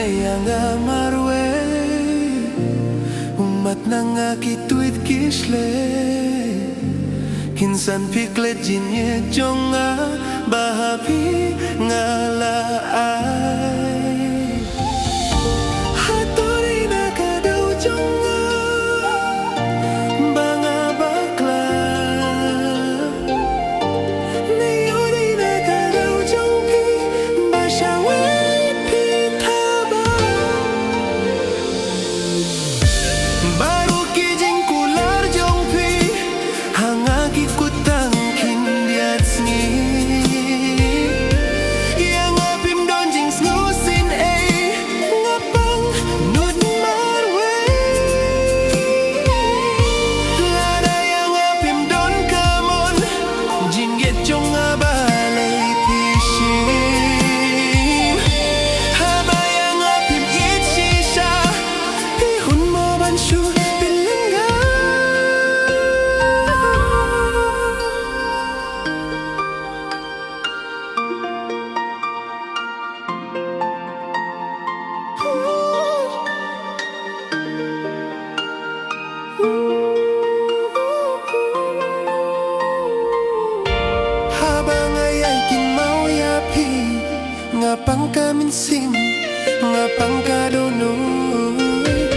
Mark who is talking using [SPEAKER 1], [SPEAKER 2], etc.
[SPEAKER 1] yang amarwe umat nanga kituit kisle kinsan piklet jinye jonga bahapi ngala ai hatori na kadau jonga banga bakla ni ori na kadau jongpi bashawe pitaba baru kijing kular jongpi hangagi kutang kindiat sngi yang apim donjing snusin ngapang nut marwe lada yang apim don kamon jingget jonga balai pishim haba yang apim it shisha ihun mo banshu pilingga habang ayay kinmao yapi ngapang kaminsim ngapang kadonoy